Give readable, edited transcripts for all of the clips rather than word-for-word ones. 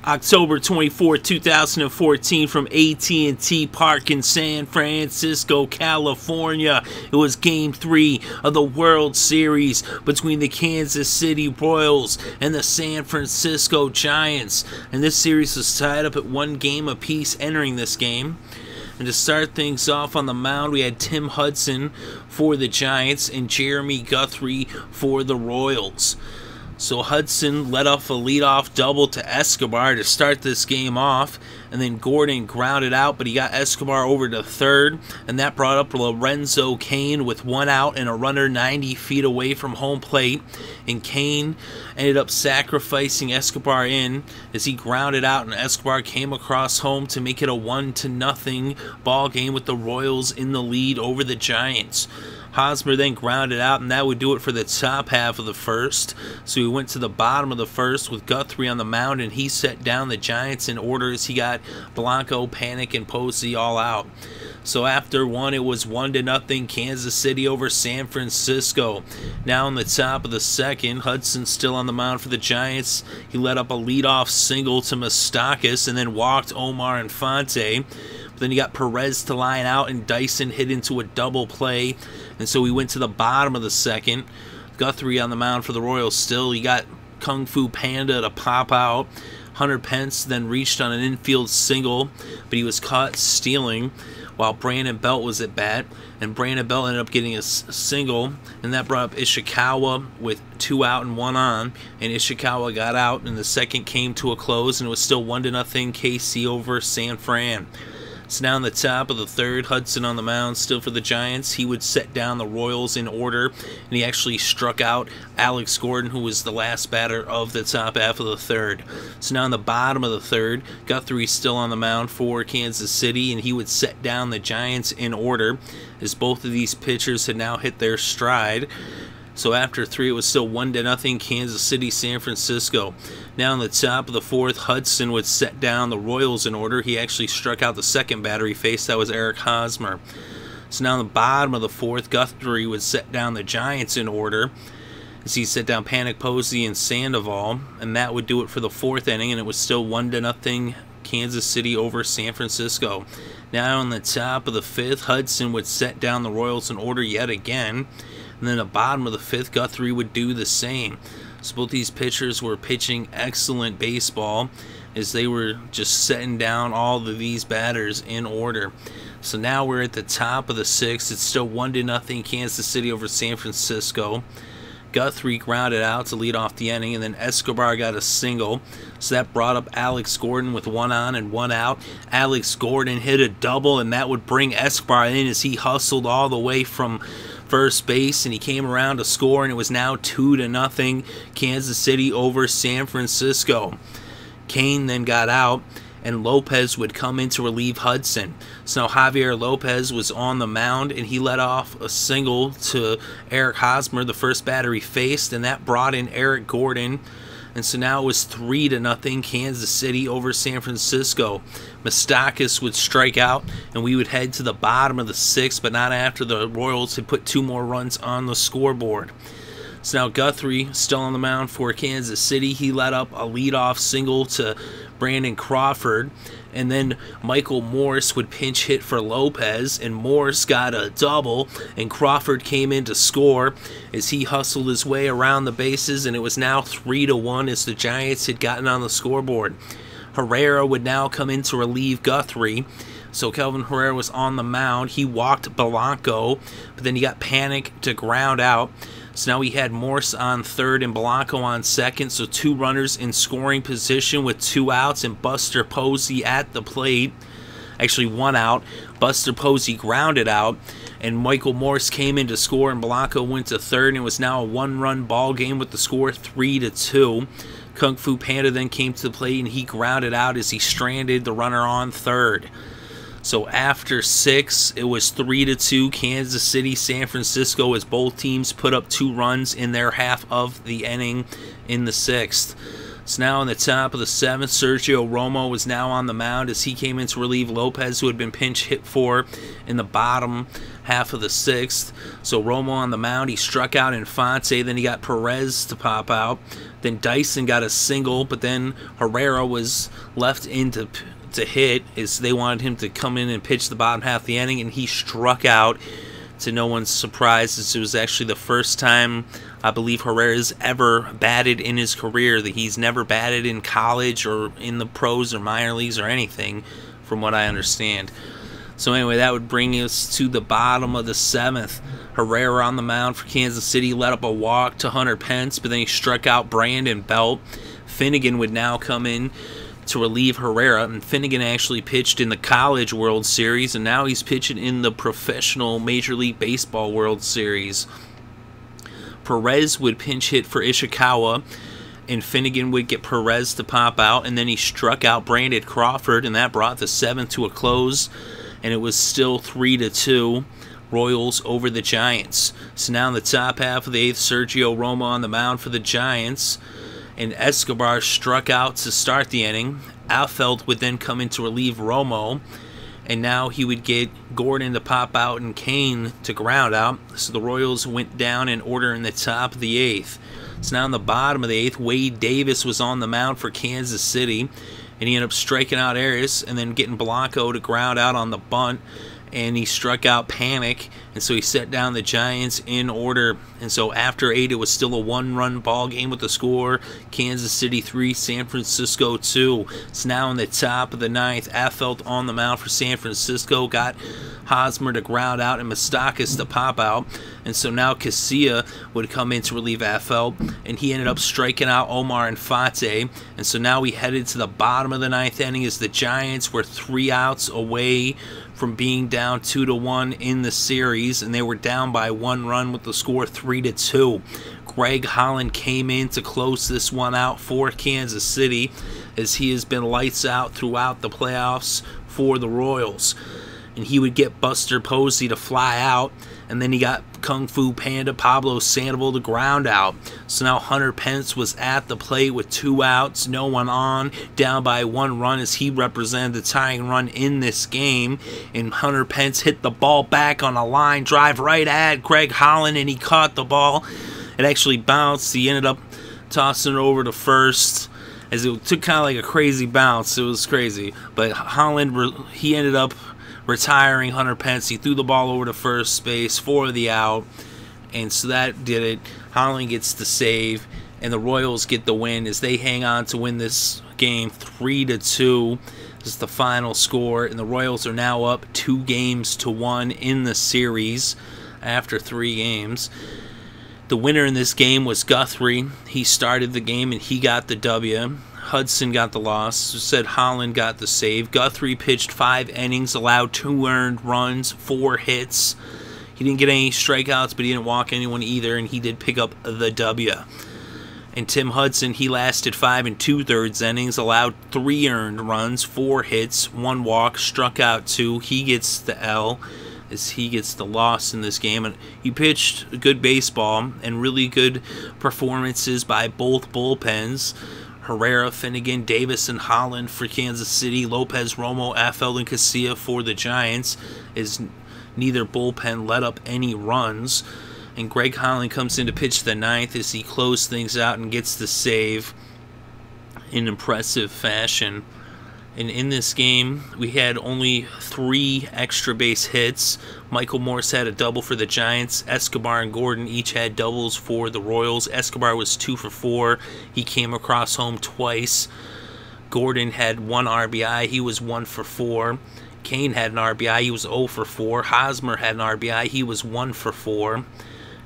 October 24, 2014 from AT&T Park in San Francisco, California. It was Game 3 of the World Series between the Kansas City Royals and the San Francisco Giants. And this series was tied up at 1 game apiece entering this game. And to start things off on the mound, we had Tim Hudson for the Giants and Jeremy Guthrie for the Royals. So Hudson led off a leadoff double to Escobar to start this game off, and then Gordon grounded out, but he got Escobar over to third, and that brought up Lorenzo Cain with 1 out and a runner 90 feet away from home plate, and Cain ended up sacrificing Escobar in as he grounded out, and Escobar came across home to make it a 1-0 ball game with the Royals in the lead over the Giants. Hosmer then grounded out, and that would do it for the top half of the first. So we went to the bottom of the first with Guthrie on the mound, and he set down the Giants in order as he got Blanco, Panic, and Posey all out. So after 1, it was 1-0 Kansas City over San Francisco. Now in the top of the second, Hudson still on the mound for the Giants. He let up a leadoff single to Moustakas and then walked Omar Infante. Then you got Perez to line out, and Dyson hit into a double play. And so we went to the bottom of the second. Guthrie on the mound for the Royals still. He got Kung Fu Panda to pop out. Hunter Pence then reached on an infield single, but he was caught stealing while Brandon Belt was at bat. And Brandon Belt ended up getting a single, and that brought up Ishikawa with 2 out and 1 on. And Ishikawa got out, and the second came to a close, and it was still 1-0 KC over San Fran. So now in the top of the third, Hudson on the mound still for the Giants. He would set down the Royals in order, and he actually struck out Alex Gordon, who was the last batter of the top half of the third. So now in the bottom of the third, Guthrie still on the mound for Kansas City, and he would set down the Giants in order as both of these pitchers had now hit their stride. So after 3, it was still 1-0 Kansas City, San Francisco. Now in the top of the fourth, Hudson would set down the Royals in order. He actually struck out the second batter he faced. That was Eric Hosmer. So now in the bottom of the fourth, Guthrie would set down the Giants in order as he set down Panic, Posey, and Sandoval. And that would do it for the 4th inning, and it was still 1-0 Kansas City over San Francisco. Now on the top of the 5th, Hudson would set down the Royals in order yet again. And then the bottom of the 5th, Guthrie would do the same. So both these pitchers were pitching excellent baseball as they were just setting down all of these batters in order. So now we're at the top of the 6th. It's still 1-0 Kansas City over San Francisco. Guthrie grounded out to lead off the inning, and then Escobar got a single. So that brought up Alex Gordon with 1 on and 1 out. Alex Gordon hit a double, and that would bring Escobar in as he hustled all the way from first base, and he came around to score, and it was now 2-0 Kansas City over San Francisco. Cain then got out, and Lopez would come in to relieve Hudson. So now Javier Lopez was on the mound, and he let off a single to Eric Hosmer, the first batter he faced, and that brought in Eric Gordon. And so now it was 3-0 Kansas City over San Francisco. Moustakas would strike out, and we would head to the bottom of the 6th, but not after the Royals had put 2 more runs on the scoreboard. So now Guthrie still on the mound for Kansas City. He let up a leadoff single to Brandon Crawford, and then Michael Morse would pinch hit for Lopez, and Morse got a double, and Crawford came in to score as he hustled his way around the bases, and it was now 3-1 as the Giants had gotten on the scoreboard. Herrera would now come in to relieve Guthrie. So Kelvin Herrera was on the mound. He walked Blanco, but then he got Panic to ground out. So now we had Morse on third and Blanco on second. So 2 runners in scoring position with 2 outs, and Buster Posey at the plate. Actually 1 out. Buster Posey grounded out, and Michael Morse came in to score, and Blanco went to third, and it was now a 1-run ball game with the score 3-2. Kung Fu Panda then came to the plate, and he grounded out as he stranded the runner on third. So after 6, it was 3-2 Kansas City, San Francisco, as both teams put up 2 runs in their half of the inning in the 6th. It's now in the top of the 7th. Sergio Romo was now on the mound as he came in to relieve Lopez, who had been pinch hit for in the bottom half of the 6th. So Romo on the mound, he struck out Infante, then he got Perez to pop out. Then Dyson got a single, but then Herrera was left in to hit as they wanted him to come in and pitch the bottom half of the inning, and he struck out to no one's surprise, as it was actually the first time I believe Herrera's ever batted in his career. That he's never batted in college or in the pros or minor leagues or anything, from what I understand. So anyway, that would bring us to the bottom of the 7th. Herrera on the mound for Kansas City let up a walk to Hunter Pence, but then he struck out Brandon Belt. Finnegan would now come in to relieve Herrera, and Finnegan actually pitched in the College World Series, and now he's pitching in the Professional Major League Baseball World Series. Perez would pinch hit for Ishikawa, and Finnegan would get Perez to pop out, and then he struck out Brandon Crawford, and that brought the 7th to a close, and it was still 3-2. Royals over the Giants. So now in the top half of the 8th, Sergio Romo on the mound for the Giants, and Escobar struck out to start the inning. Affeldt would then come in to relieve Romo, and now he would get Gordon to pop out and Cain to ground out. So the Royals went down in order in the top of the 8th. So now in the bottom of the 8th, Wade Davis was on the mound for Kansas City, and he ended up striking out Arias and then getting Blanco to ground out on the bunt, and he struck out Panic, and so he set down the Giants in order. And so after 8, it was still a 1-run ball game with the score Kansas City 3, San Francisco 2. It's now in the top of the 9th. Affeldt on the mound for San Francisco got Hosmer to ground out and Moustakas to pop out, and so now Casilla would come in to relieve Affeldt, and he ended up striking out Omar Infante. And so now we headed to the bottom of the 9th inning as the Giants were 3 outs away from being down 2-1 in the series, and they were down by 1 run with the score 3-2. Greg Holland came in to close this one out for Kansas City, as he has been lights out throughout the playoffs for the Royals. And he would get Buster Posey to fly out, and then he got Kung Fu Panda Pablo Sandoval to ground out. So now Hunter Pence was at the plate with 2 outs, no one on, down by 1 run, as he represented the tying run in this game. And Hunter Pence hit the ball back on a line drive right at Greg Holland, and he caught the ball. It actually bounced. He ended up tossing it over to first, as it took kind of like a crazy bounce. It was crazy. But Holland, he ended up retiring Hunter Pence. He threw the ball over to first base for the out, and so that did it. Holland gets the save, and the Royals get the win as they hang on to win this game 3-2. This is the final score, and the Royals are now up 2-1 in the series after 3 games. The winner in this game was Guthrie. He started the game and he got the W. Hudson got the loss. Said Holland got the save. Guthrie pitched 5 innings, allowed 2 earned runs, 4 hits. He didn't get any strikeouts, but he didn't walk anyone either, and he did pick up the W. And Tim Hudson, he lasted 5 2/3 innings, allowed 3 earned runs, 4 hits, 1 walk, struck out 2. He gets the L, as he gets the loss in this game. And he pitched good baseball and really good performances by both bullpens. Herrera, Finnegan, Davis, and Holland for Kansas City. Lopez, Romo, Affeldt, and Casilla for the Giants, as neither bullpen let up any runs. And Greg Holland comes in to pitch the 9th as he closed things out and gets the save in impressive fashion. And in this game, we had only 3 extra base hits. Michael Morse had a double for the Giants. Escobar and Gordon each had doubles for the Royals. Escobar was 2 for 4. He came across home twice. Gordon had 1 RBI. He was 1 for 4. Cain had an RBI. He was 0 for 4. Hosmer had an RBI. He was 1 for 4.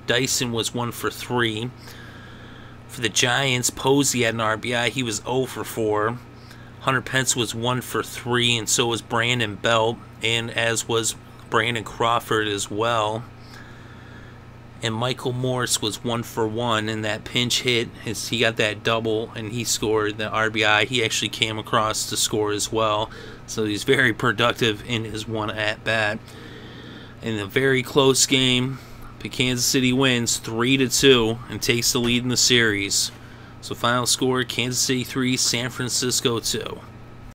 Dyson was 1 for 3. For the Giants, Posey had an RBI. He was 0 for 4. Hunter Pence was 1 for 3, and so was Brandon Belt, and as was Brandon Crawford as well. And Michael Morse was 1 for 1 in that pinch hit. He got that double, and he scored the RBI. He actually came across to score as well, so he's very productive in his 1 at-bat. In a very close game, Kansas City wins 3-2 and takes the lead in the series. So final score, Kansas City 3, San Francisco 2.